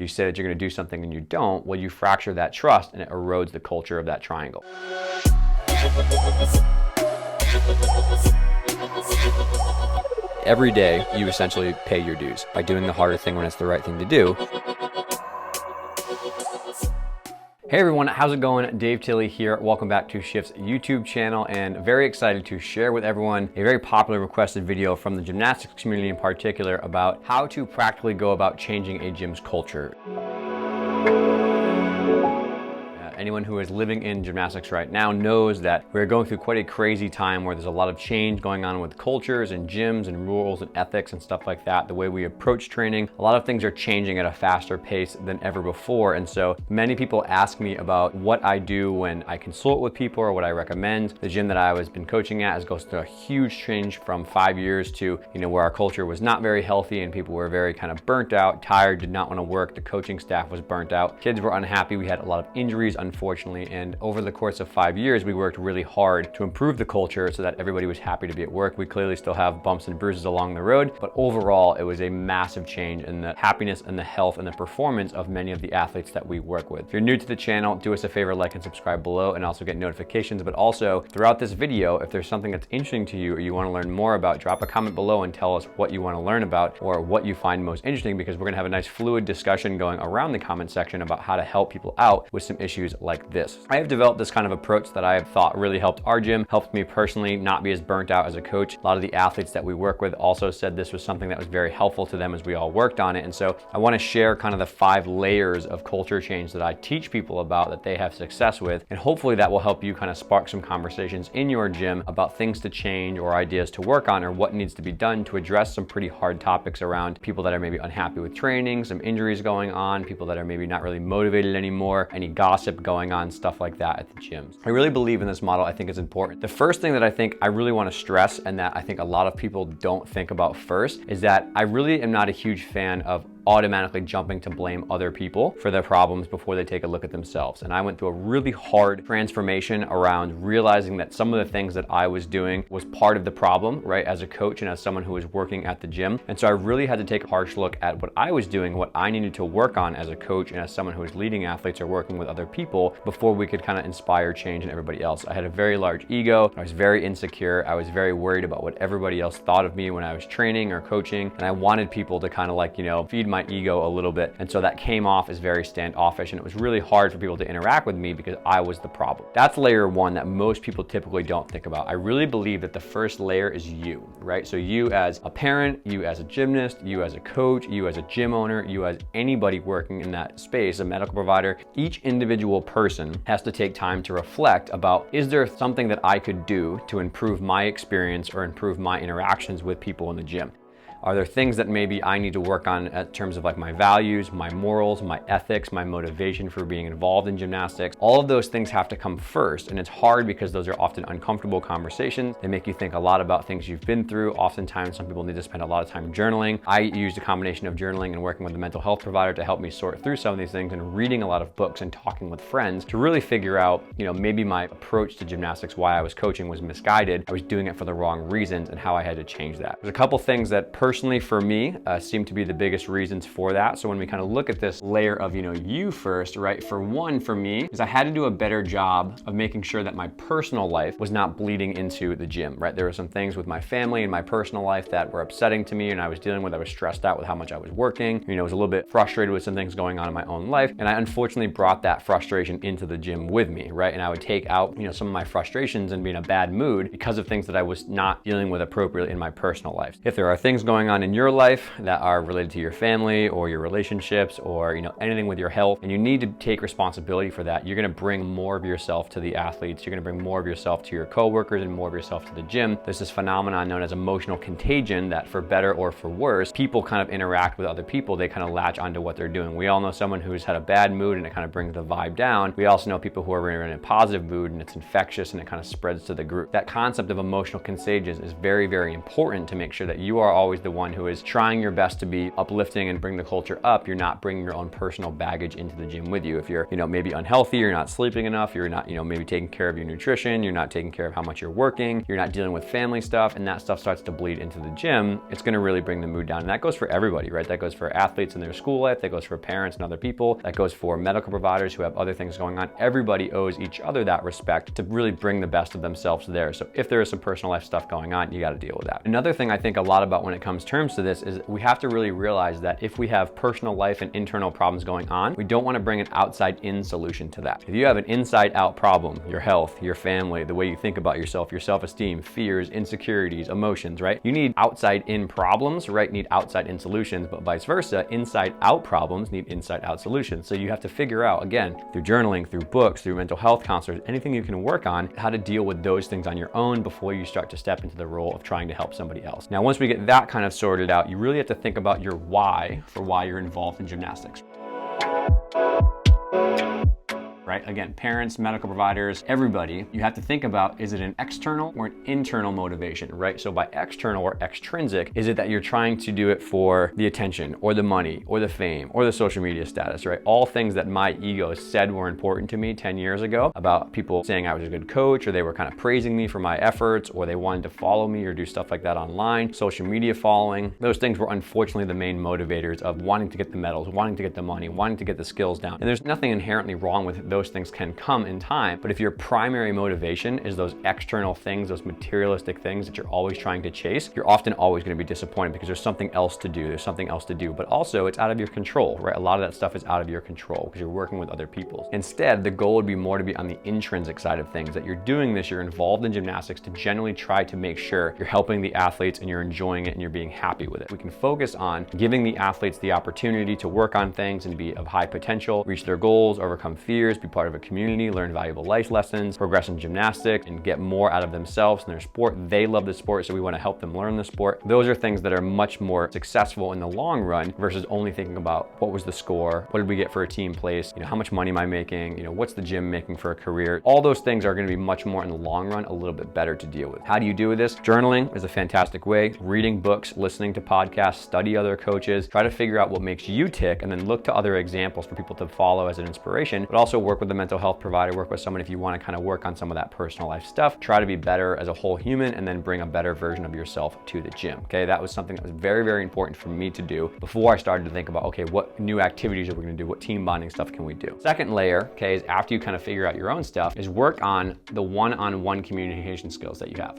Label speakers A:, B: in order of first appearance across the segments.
A: You say that you're going to do something and you don't, well, you fracture that trust and it erodes the culture of that triangle. Every day, you essentially pay your dues by doing the harder thing when it's the right thing to do. Hey everyone, how's it going? Dave Tilley here. Welcome back to Shift's YouTube channel, and very excited to share with everyone a very popular requested video from the gymnastics community in particular about how to practically go about changing a gym's culture. Anyone who is living in gymnastics right now knows that we're going through quite a crazy time where there's a lot of change going on with cultures and gyms and rules and ethics and stuff like that. The way we approach training, a lot of things are changing at a faster pace than ever before. And so many people ask me about what I do when I consult with people or what I recommend. The gym that I was been coaching at goes through a huge change from 5 years to, where our culture was not very healthy and people were very kind of burnt out, tired, did not want to work. The coaching staff was burnt out. Kids were unhappy. We had a lot of injuries, unfortunately, and over the course of 5 years, we worked really hard to improve the culture so that everybody was happy to be at work. We clearly still have bumps and bruises along the road, but overall, it was a massive change in the happiness and the health and the performance of many of the athletes that we work with. If you're new to the channel, do us a favor, like and subscribe below, and also get notifications. But also, throughout this video, if there's something that's interesting to you or you want to learn more about, drop a comment below and tell us what you want to learn about or what you find most interesting, because we're going to have a nice fluid discussion going around the comment section about how to help people out with some issues like this. I have developed this kind of approach that I have thought really helped our gym, helped me personally not be as burnt out as a coach. A lot of the athletes that we work with also said this was something that was very helpful to them as we all worked on it. And so I want to share kind of the 5 layers of culture change that I teach people about that they have success with. And hopefully that will help you kind of spark some conversations in your gym about things to change or ideas to work on or what needs to be done to address some pretty hard topics around people that are maybe unhappy with training, some injuries going on, people that are maybe not really motivated anymore, any gossip going on, stuff like that at the gyms. I really believe in this model. I think it's important. The first thing that I think I really want to stress, and that I think a lot of people don't think about first, is that I really am not a huge fan of automatically jumping to blame other people for their problems before they take a look at themselves. And I went through a really hard transformation around realizing that some of the things that I was doing was part of the problem, right, as a coach and as someone who was working at the gym. And so I really had to take a harsh look at what I was doing, what I needed to work on as a coach and as someone who was leading athletes or working with other people before we could kind of inspire change in everybody else. I had a very large ego. I was very insecure. I was very worried about what everybody else thought of me when I was training or coaching. And I wanted people to kind of like, feed my ego a little bit. And so that came off as very standoffish, and it was really hard for people to interact with me because I was the problem. That's layer 1 that most people typically don't think about. I really believe that the first layer is you, right? So you as a parent, you as a gymnast, you as a coach, you as a gym owner, you as anybody working in that space, a medical provider, each individual person has to take time to reflect about, is there something that I could do to improve my experience or improve my interactions with people in the gym? Are there things that maybe I need to work on in terms of like my values, my morals, my ethics, my motivation for being involved in gymnastics? All of those things have to come first. And it's hard because those are often uncomfortable conversations. They make you think a lot about things you've been through. Oftentimes, some people need to spend a lot of time journaling. I used a combination of journaling and working with a mental health provider to help me sort through some of these things, and reading a lot of books and talking with friends to really figure out, maybe my approach to gymnastics, why I was coaching was misguided. I was doing it for the wrong reasons and how I had to change that. There's a couple things that personally for me seem to be the biggest reasons for that. So when we kind of look at this layer of, you first, right? For me, is I had to do a better job of making sure that my personal life was not bleeding into the gym, right? There were some things with my family and my personal life that were upsetting to me and I was dealing with. I was stressed out with how much I was working. I was a little bit frustrated with some things going on in my own life. And I unfortunately brought that frustration into the gym with me, right? And I would take out, some of my frustrations and be in a bad mood because of things that I was not dealing with appropriately in my personal life. If there are things going on in your life that are related to your family or your relationships or anything with your health, and you need to take responsibility for that, you're going to bring more of yourself to the athletes. You're going to bring more of yourself to your coworkers and more of yourself to the gym. There's this phenomenon known as emotional contagion that, for better or for worse, people kind of interact with other people. They kind of latch onto what they're doing. We all know someone who's had a bad mood and it kind of brings the vibe down. We also know people who are in a positive mood and it's infectious and it kind of spreads to the group. That concept of emotional contagion is very, very important to make sure that you are always the the one who is trying your best to be uplifting and bring the culture up, you're not bringing your own personal baggage into the gym with you. If you're, maybe unhealthy, you're not sleeping enough, you're not, maybe taking care of your nutrition, you're not taking care of how much you're working, you're not dealing with family stuff, and that stuff starts to bleed into the gym, it's gonna really bring the mood down. And that goes for everybody, right? That goes for athletes in their school life, that goes for parents and other people, that goes for medical providers who have other things going on. Everybody owes each other that respect to really bring the best of themselves there. So if there is some personal life stuff going on, you gotta deal with that. Another thing I think a lot about when it comes terms to this is we have to really realize that if we have personal life and internal problems going on, we don't wanna bring an outside-in solution to that. If you have an inside-out problem, your health, your family, the way you think about yourself, your self-esteem, fears, insecurities, emotions, right? You need outside-in problems, right? Need outside-in solutions, but vice versa, inside-out problems need inside-out solutions. So you have to figure out, again, through journaling, through books, through mental health counselors, anything you can work on, how to deal with those things on your own before you start to step into the role of trying to help somebody else. Now, once we get that kind of sorted out, you really have to think about your why for why you're involved in gymnastics. Right? Again, parents, medical providers, everybody, you have to think about, is it an external or an internal motivation, right? So by external or extrinsic, is it that you're trying to do it for the attention or the money or the fame or the social media status, right? All things that my ego said were important to me 10 years ago about people saying I was a good coach, or they were kind of praising me for my efforts, or they wanted to follow me or do stuff like that online, social media following. Those things were unfortunately the main motivators of wanting to get the medals, wanting to get the money, wanting to get the skills down. And there's nothing inherently wrong with those things can come in time. But if your primary motivation is those external things, those materialistic things that you're always trying to chase, you're often always going to be disappointed because there's something else to do. There's something else to do. But also it's out of your control, right? A lot of that stuff is out of your control because you're working with other people. Instead, the goal would be more to be on the intrinsic side of things, that you're doing this, you're involved in gymnastics to generally try to make sure you're helping the athletes and you're enjoying it and you're being happy with it. We can focus on giving the athletes the opportunity to work on things and be of high potential, reach their goals, overcome fears, be part of a community, learn valuable life lessons, progress in gymnastics, and get more out of themselves and their sport. They love the sport, so we want to help them learn the sport. Those are things that are much more successful in the long run versus only thinking about what was the score, what did we get for a team place, how much money am I making, what's the gym making for a career. All those things are going to be much more in the long run a little bit better to deal with. How do you do with this? Journaling is a fantastic way. Reading books, listening to podcasts, study other coaches, try to figure out what makes you tick, and then look to other examples for people to follow as an inspiration, but also work with a mental health provider, work with someone if you want to kind of work on some of that personal life stuff. Try to be better as a whole human and then bring a better version of yourself to the gym. Okay, that was something that was very, very important for me to do before I started to think about, okay, what new activities are we going to do? What team bonding stuff can we do? Second layer, okay, is after you kind of figure out your own stuff, is work on the one-on-one communication skills that you have.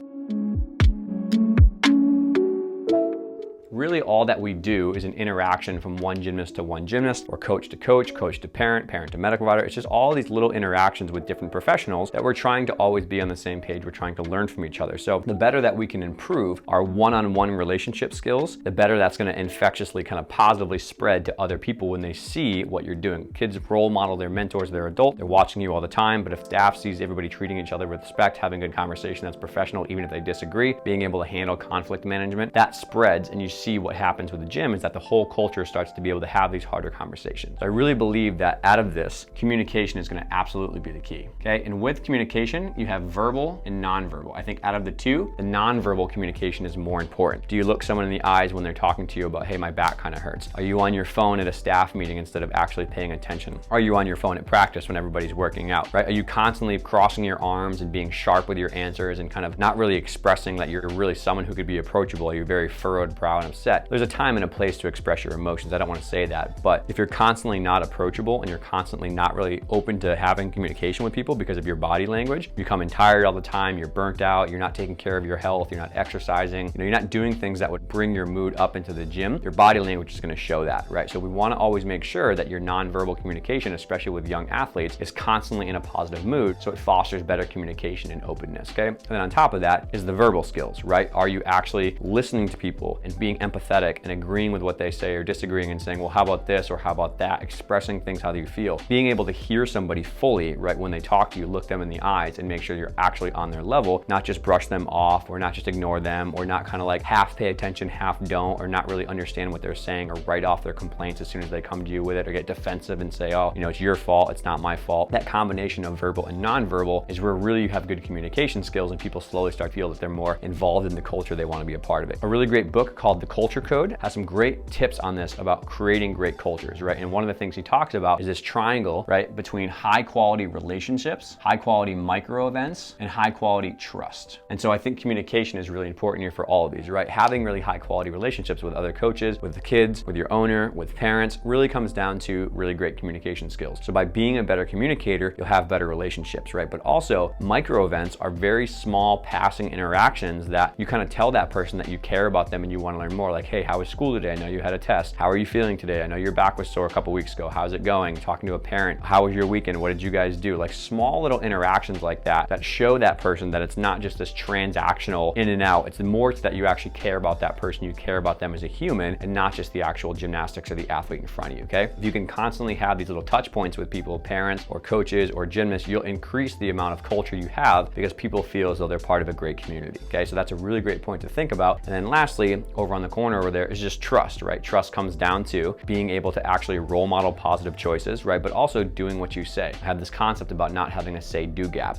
A: Really all that we do is an interaction from one gymnast to one gymnast, or coach to coach, coach to parent, parent to medical provider. It's just all these little interactions with different professionals that we're trying to always be on the same page. We're trying to learn from each other. So the better that we can improve our one-on-one relationship skills, the better that's going to infectiously kind of positively spread to other people when they see what you're doing. Kids role model their mentors, they're adult, they're watching you all the time, but if staff sees everybody treating each other with respect, having good conversation that's professional, even if they disagree, being able to handle conflict management, that spreads, and you see what happens with the gym is that the whole culture starts to be able to have these harder conversations. So I really believe that out of this, communication is going to absolutely be the key. Okay, and with communication, you have verbal and nonverbal. I think out of the two, the nonverbal communication is more important. Do you look someone in the eyes when they're talking to you about, hey, my back kind of hurts? Are you on your phone at a staff meeting instead of actually paying attention? Are you on your phone at practice when everybody's working out, right? Are you constantly crossing your arms and being sharp with your answers and kind of not really expressing that you're really someone who could be approachable? Are you very furrowed, proud, and upset? There's a time and a place to express your emotions. I don't want to say that, but if you're constantly not approachable and you're constantly not really open to having communication with people because of your body language, you're becoming tired all the time, you're burnt out, you're not taking care of your health, you're not exercising, you're not doing things that would bring your mood up into the gym, your body language is going to show that, right? So we want to always make sure that your nonverbal communication, especially with young athletes, is constantly in a positive mood, so it fosters better communication and openness, okay? And then on top of that is the verbal skills, right? Are you actually listening to people and being empathetic and agreeing with what they say, or disagreeing and saying, well, how about this or how about that? Expressing things how you feel. Being able to hear somebody fully, right, when they talk to you, look them in the eyes and make sure you're actually on their level, not just brush them off or not just ignore them or not kind of like half pay attention, half don't, or not really understand what they're saying or write off their complaints as soon as they come to you with it, or get defensive and say, oh, it's your fault, it's not my fault. That combination of verbal and nonverbal is where really you have good communication skills and people slowly start to feel that they're more involved in the culture, they want to be a part of it. A really great book called The Culture Code, has some great tips on this about creating great cultures, right? And one of the things he talks about is this triangle, right, between high quality relationships, high quality micro events, and high quality trust. And so I think communication is really important here for all of these, right? Having really high quality relationships with other coaches, with the kids, with your owner, with parents, really comes down to really great communication skills. So by being a better communicator, you'll have better relationships, right? But also micro events are very small passing interactions that you kind of tell that person that you care about them and you want to learn more. Like, hey, how was school today? I know you had a test. How are you feeling today? I know your back was sore a couple weeks ago. How's it going? Talking to a parent. How was your weekend? What did you guys do? Like small little interactions like that show that person that it's not just this transactional in and out. It's more that you actually care about that person. You care about them as a human and not just the actual gymnastics or the athlete in front of you, okay? If you can constantly have these little touch points with people, parents or coaches or gymnasts, you'll increase the amount of culture you have because people feel as though they're part of a great community, okay? So that's a really great point to think about. And then lastly, over on the corner over there is just trust, right? Trust comes down to being able to actually role model positive choices, right? But also doing what you say. I have this concept about not having a say-do gap.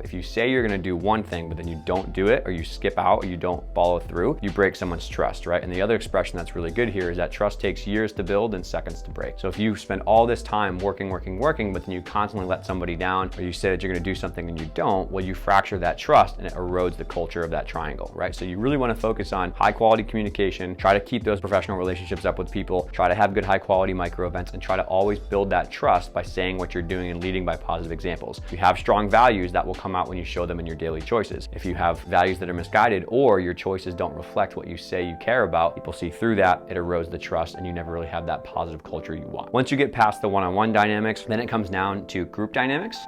A: If you say you're gonna do one thing, but then you don't do it, or you skip out, or you don't follow through, you break someone's trust, right? And the other expression that's really good here is that trust takes years to build and seconds to break. So if you spend all this time working, but then you constantly let somebody down, or you say that you're gonna do something and you don't, well, you fracture that trust and it erodes the culture of that triangle, right? So you really wanna focus on high quality communication, try to keep those professional relationships up with people, try to have good high quality micro events, and try to always build that trust by saying what you're doing and leading by positive examples. If you have strong values, that will come out when you show them in your daily choices. If you have values that are misguided or your choices don't reflect what you say you care about, people see through that, it erodes the trust, and you never really have that positive culture you want. Once you get past the one-on-one dynamics, then it comes down to group dynamics.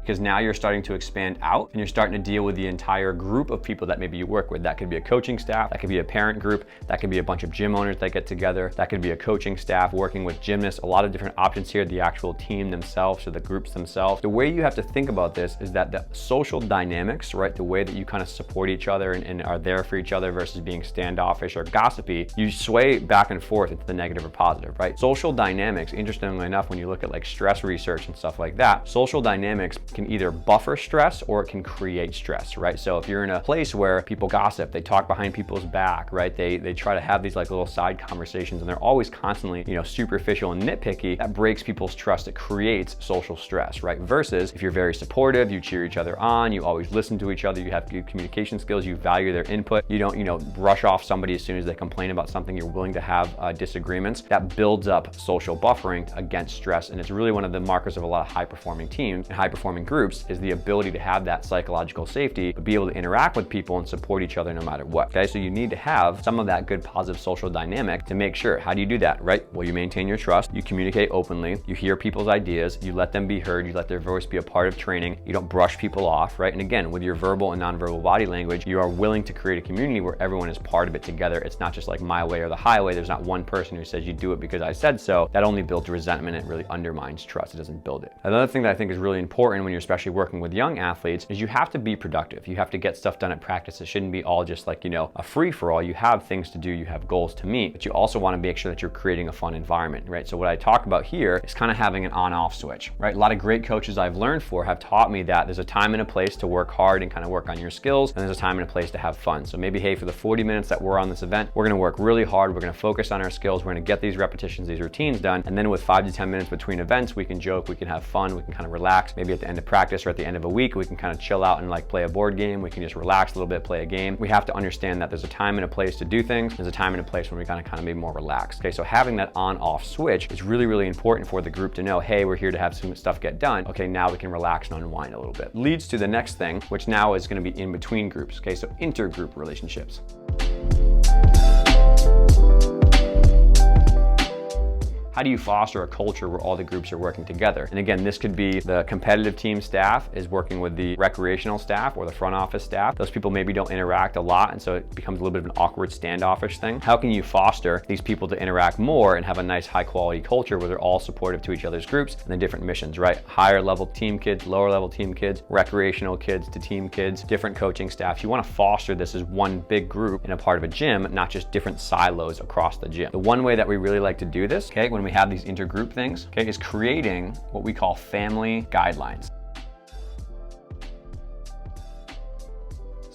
A: Because now you're starting to expand out and you're starting to deal with the entire group of people that maybe you work with. That could be a coaching staff, that could be a parent group, that could be a bunch of gym owners that get together, that could be a coaching staff working with gymnasts, a lot of different options here, the actual team themselves or the groups themselves. The way you have to think about this is that the social dynamics, right, the way that you kind of support each other and are there for each other versus being standoffish or gossipy, you sway back and forth into the negative or positive, right? Social dynamics, interestingly enough, when you look at like stress research and stuff like that, social dynamics can either buffer stress or it can create stress, right? So if you're in a place where people gossip, they talk behind people's back, right? They try to have these like little side conversations and they're always constantly, superficial and nitpicky, that breaks people's trust. It creates social stress, right? Versus if you're very supportive, you cheer each other on, you always listen to each other, you have good communication skills, you value their input, you don't, brush off somebody as soon as they complain about something, you're willing to have disagreements. That builds up social buffering against stress. And it's really one of the markers of a lot of high performing teams and high performing groups is the ability to have that psychological safety, but be able to interact with people and support each other no matter what, okay? So you need to have some of that good positive social dynamic to make sure. How do you do that, right? Well, you maintain your trust, you communicate openly, you hear people's ideas, you let them be heard, you let their voice be a part of training, you don't brush people off, right? And again, with your verbal and nonverbal body language, you are willing to create a community where everyone is part of it together. It's not just like my way or the highway. There's not one person who says you do it because I said so. That only builds resentment. It really undermines trust. It doesn't build it. Another thing that I think is really important when you're especially working with young athletes is you have to be productive. You have to get stuff done at practice. It shouldn't be all just like, a free-for-all. You have things to do, you have goals to meet, but you also want to make sure that you're creating a fun environment, right? So what I talk about here is kind of having an on-off switch, right? A lot of great coaches I've learned for have taught me that there's a time and a place to work hard and kind of work on your skills, and there's a time and a place to have fun. So maybe, hey, for the 40 minutes that we're on this event, we're going to work really hard. We're going to focus on our skills. We're going to get these repetitions, these routines done. And then with 5 to 10 minutes between events, we can joke, we can have fun, we can kind of relax. Maybe at the end of practice or at the end of a week, we can kind of chill out and like play a board game. We can just relax a little bit, play a game. We have to understand that there's a time and a place to do things. There's a time and a place when we kind of be more relaxed. Okay, so having that on-off switch is really, really important for the group to know, hey, we're here to have some stuff get done. Okay, now we can relax and unwind a little bit. Leads to the next thing, which now is going to be in between groups. Okay, so intergroup relationships. How do you foster a culture where all the groups are working together? And again, this could be the competitive team staff is working with the recreational staff or the front office staff. Those people maybe don't interact a lot, and so it becomes a little bit of an awkward standoffish thing. How can you foster these people to interact more and have a nice high quality culture where they're all supportive to each other's groups and the different missions, right? Higher level team kids, lower level team kids, recreational kids to team kids, different coaching staff. You want to foster this as one big group in a part of a gym, not just different silos across the gym. The one way that we really like to do this, okay, when we have these intergroup things, okay, is creating what we call family guidelines.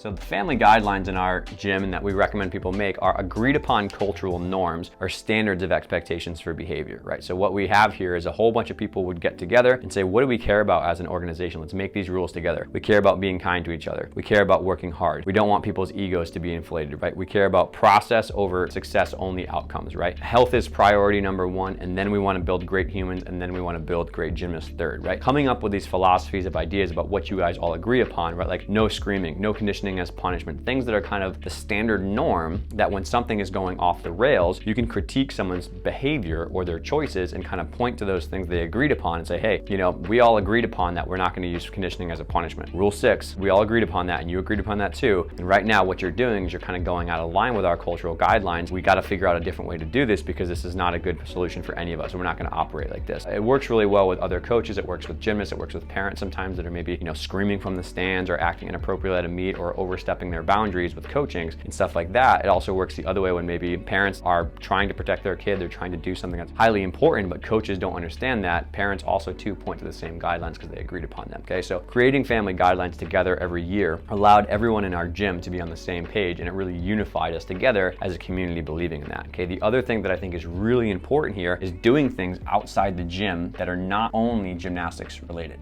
A: So the family guidelines in our gym and that we recommend people make are agreed upon cultural norms or standards of expectations for behavior, right? So what we have here is a whole bunch of people would get together and say, what do we care about as an organization? Let's make these rules together. We care about being kind to each other. We care about working hard. We don't want people's egos to be inflated, right? We care about process over success only outcomes, right? Health is priority number one, and then we want to build great humans, and then we want to build great gymnasts third, right? Coming up with these philosophies of ideas about what you guys all agree upon, right? Like no screaming, no conditioning as punishment, things that are kind of the standard norm that when something is going off the rails, you can critique someone's behavior or their choices and kind of point to those things they agreed upon and say, hey, we all agreed upon that we're not going to use conditioning as a punishment. Rule 6, we all agreed upon that and you agreed upon that too. And right now what you're doing is you're kind of going out of line with our cultural guidelines. We got to figure out a different way to do this because this is not a good solution for any of us. And we're not going to operate like this. It works really well with other coaches. It works with gymnasts. It works with parents sometimes that are maybe, screaming from the stands or acting inappropriately at a meet or overstepping their boundaries with coachings and stuff like that. It also works the other way when maybe parents are trying to protect their kid. They're trying to do something that's highly important, but coaches don't understand that. Parents also too point to the same guidelines because they agreed upon them. Okay, so creating family guidelines together every year allowed everyone in our gym to be on the same page, and it really unified us together as a community believing in that. Okay, the other thing that I think is really important here is doing things outside the gym that are not only gymnastics related.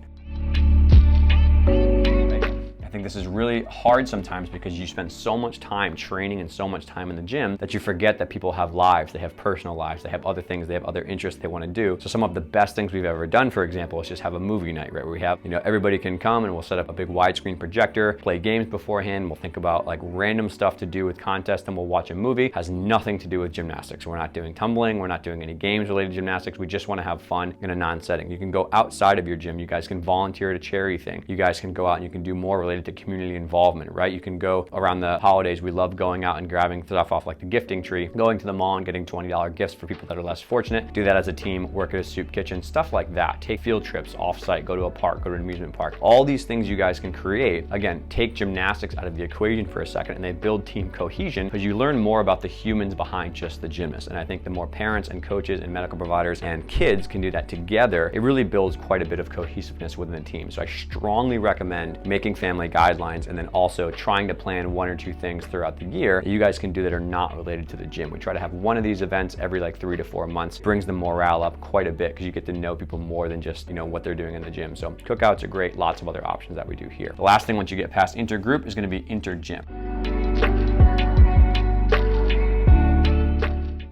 A: I think this is really hard sometimes because you spend so much time training and so much time in the gym that you forget that people have lives, they have personal lives, they have other things, they have other interests they want to do. So some of the best things we've ever done, for example, is just have a movie night, right? Where we have, everybody can come and we'll set up a big widescreen projector, play games beforehand, we'll think about like random stuff to do with contests, and we'll watch a movie. Has nothing to do with gymnastics. We're not doing tumbling, we're not doing any games related to gymnastics. We just want to have fun in a non-setting. You can go outside of your gym, you guys can volunteer at a charity thing. You guys can go out and you can do more related to community involvement, right? You can go around the holidays. We love going out and grabbing stuff off like the gifting tree, going to the mall and getting $20 gifts for people that are less fortunate. Do that as a team, work at a soup kitchen, stuff like that. Take field trips off-site, go to a park, go to an amusement park. All these things you guys can create. Again, take gymnastics out of the equation for a second and they build team cohesion because you learn more about the humans behind just the gymnast. And I think the more parents and coaches and medical providers and kids can do that together, it really builds quite a bit of cohesiveness within the team. So I strongly recommend making family guidelines and then also trying to plan 1 or 2 things throughout the year that you guys can do that are not related to the gym. We try to have one of these events every like 3 to 4 months. Brings the morale up quite a bit because you get to know people more than just what they're doing in the gym. So cookouts are great, lots of other options that we do here. The last thing once you get past intergroup is going to be intergym.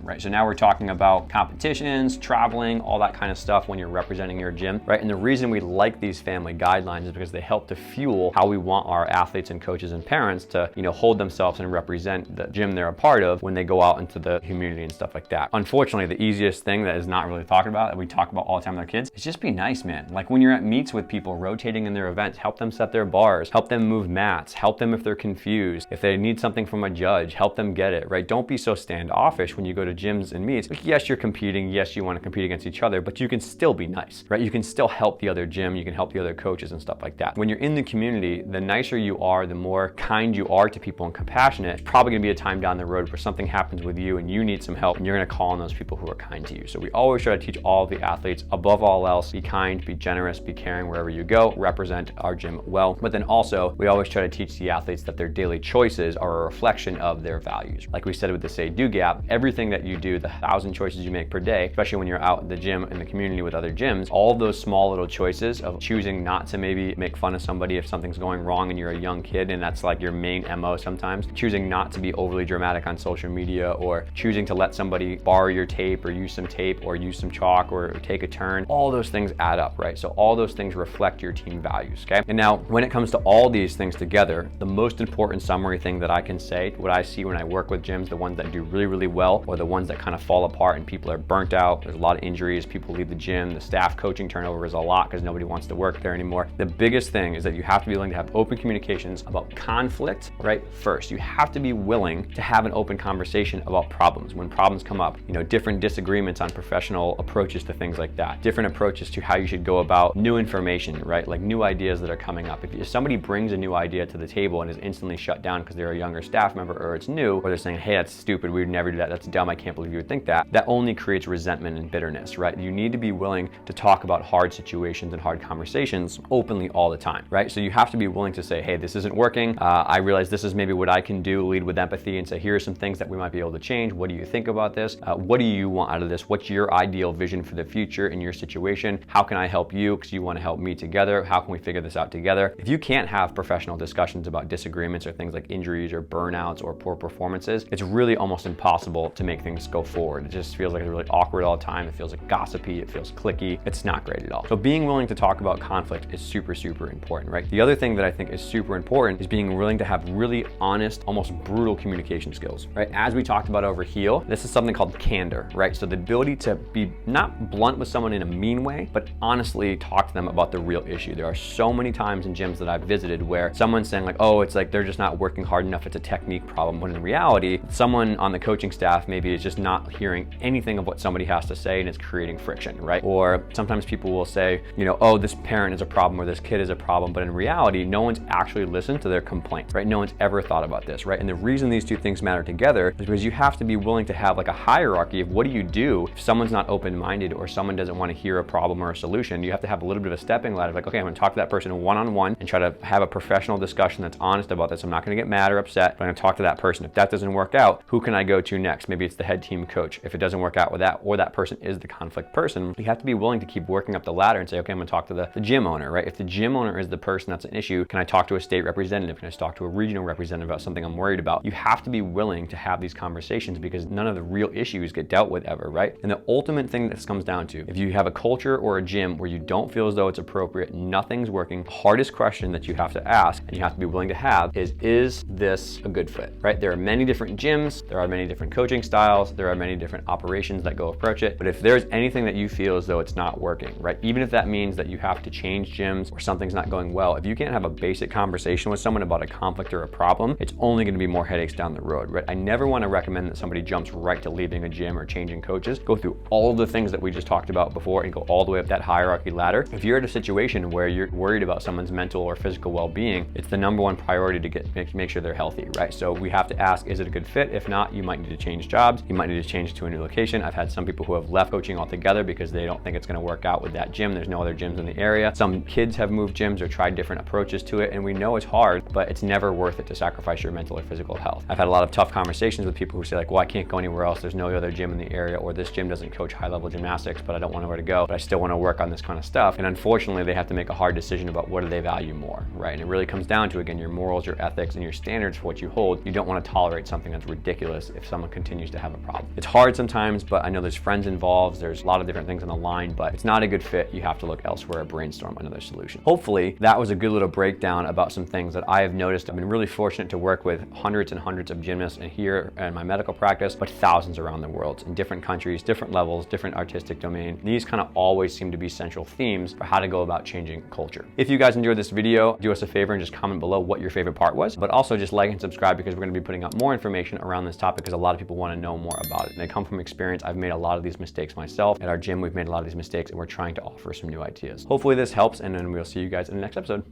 A: Right, so now we're talking about competitions, traveling, all that kind of stuff when you're representing your gym, right? And the reason we like these family guidelines is because they help to fuel how we want our athletes and coaches and parents to, hold themselves and represent the gym they're a part of when they go out into the community and stuff like that. Unfortunately, the easiest thing that is not really talked about, that we talk about all the time with our kids, is just be nice, man. Like when you're at meets with people rotating in their events, help them set their bars, help them move mats, help them if they're confused. If they need something from a judge, help them get it, right? Don't be so standoffish when you go to gyms and meets. Like, yes, you're competing. Yes, you want to compete against each other, but you can still be nice, right? You can still help the other gym. You can help the other coaches and stuff like that. When you're in the community, the nicer you are, the more kind you are to people and compassionate, it's probably going to be a time down the road where something happens with you and you need some help and you're going to call on those people who are kind to you. So we always try to teach all of the athletes, above all else, be kind, be generous, be caring wherever you go, represent our gym well. But then also, we always try to teach the athletes that their daily choices are a reflection of their values. Like we said with the say-do gap, everything that you do, the 1,000 choices you make per day, especially when you're out at the gym in the community with other gyms, all of those small little choices of choosing not to maybe make fun of somebody if something's going wrong and you're a young kid and that's like your main MO sometimes, choosing not to be overly dramatic on social media or choosing to let somebody borrow your tape or use some tape or use some chalk or take a turn, all those things add up, right? So all those things reflect your team values, okay? And now when it comes to all these things together, the most important summary thing that I can say, what I see when I work with gyms, the ones that do really, really well or the ones that kind of fall apart and people are burnt out, there's a lot of injuries, people leave the gym, the staff coaching turnover is a lot because nobody wants to work there anymore. The biggest thing is that you have to be willing to have open communications about conflict, right? First, you have to be willing to have an open conversation about problems. When problems come up, different disagreements on professional approaches to things like that, different approaches to how you should go about new information, right? Like new ideas that are coming up. If somebody brings a new idea to the table and is instantly shut down because they're a younger staff member or it's new, or they're saying, hey, that's stupid, we would never do that, that's dumb, I can't can't believe you would think that. That only creates resentment and bitterness, right? You need to be willing to talk about hard situations and hard conversations openly all the time, right? So you have to be willing to say, hey, this isn't working. I realize this is maybe what I can do, lead with empathy and say, here are some things that we might be able to change. What do you think about this? What do you want out of this? What's your ideal vision for the future in your situation? How can I help you? Because you want to help me together. How can we figure this out together? If you can't have professional discussions about disagreements or things like injuries or burnouts or poor performances, it's really almost impossible to make things go forward. It just feels like it's really awkward all the time. It feels like gossipy. It feels cliquey. It's not great at all. So being willing to talk about conflict is super, super important, right? The other thing that I think is super important is being willing to have really honest, almost brutal communication skills, right? As we talked about over HEAL, this is something called candor, right? So the ability to be not blunt with someone in a mean way, but honestly talk to them about the real issue. There are so many times in gyms that I've visited where someone's saying like, oh, it's like they're just not working hard enough. It's a technique problem. When in reality, someone on the coaching staff maybe is just not hearing anything of what somebody has to say and it's creating friction, right? Or sometimes people will say, you know, oh, this parent is a problem or this kid is a problem. But in reality, no one's actually listened to their complaints, right? No one's ever thought about this, right? And the reason these two things matter together is because you have to be willing to have like a hierarchy of what do you do if someone's not open-minded or someone doesn't want to hear a problem or a solution. You have to have a little bit of a stepping ladder, like, okay, I'm gonna talk to that person one-on-one and try to have a professional discussion that's honest about this. I'm not gonna get mad or upset, but I'm gonna talk to that person. If that doesn't work out, who can I go to next? Maybe it's the head team coach. If it doesn't work out with that, or that person is the conflict person, you have to be willing to keep working up the ladder and say, okay, I'm gonna talk to the gym owner, right? If the gym owner is the person that's an issue, can I talk to a state representative? Can I talk to a regional representative about something I'm worried about? You have to be willing to have these conversations because none of the real issues get dealt with ever, right? And the ultimate thing that this comes down to, if you have a culture or a gym where you don't feel as though it's appropriate, nothing's working, the hardest question that you have to ask and you have to be willing to have is this a good fit, right? There are many different gyms, there are many different coaching styles, there are many different operations that go approach it, but if there's anything that you feel as though it's not working, right? Even if that means that you have to change gyms or something's not going well, if you can't have a basic conversation with someone about a conflict or a problem, it's only gonna be more headaches down the road, right? I never wanna recommend that somebody jumps right to leaving a gym or changing coaches. Go through all of the things that we just talked about before and go all the way up that hierarchy ladder. If you're in a situation where you're worried about someone's mental or physical well-being, it's the number one priority to make sure they're healthy, right? So we have to ask, is it a good fit? If not, you might need to change jobs. You might need to change to a new location. I've had some people who have left coaching altogether because they don't think it's gonna work out with that gym. There's no other gyms in the area. Some kids have moved gyms or tried different approaches to it, and we know it's hard, but it's never worth it to sacrifice your mental or physical health. I've had a lot of tough conversations with people who say like, well, I can't go anywhere else. There's no other gym in the area, or this gym doesn't coach high-level gymnastics, but I don't know where to go, but I still wanna work on this kind of stuff. And unfortunately, they have to make a hard decision about what do they value more, right? And it really comes down to, again, your morals, your ethics, and your standards for what you hold. You don't wanna tolerate something that's ridiculous if someone continues to have a problem. It's hard sometimes, but I know there's friends involved, there's a lot of different things on the line, but it's not a good fit. You have to look elsewhere or brainstorm another solution. Hopefully, that was a good little breakdown about some things that I have noticed. I've been really fortunate to work with hundreds and hundreds of gymnasts in here in my medical practice, but thousands around the world in different countries, different levels, different artistic domain. These kind of always seem to be central themes for how to go about changing culture. If you guys enjoyed this video, do us a favor and just comment below what your favorite part was, but also just like and subscribe because we're going to be putting up more information around this topic because a lot of people want to know more about it. And they come from experience. I've made a lot of these mistakes myself. At our gym, we've made a lot of these mistakes and we're trying to offer some new ideas. Hopefully this helps, and then we'll see you guys in the next episode.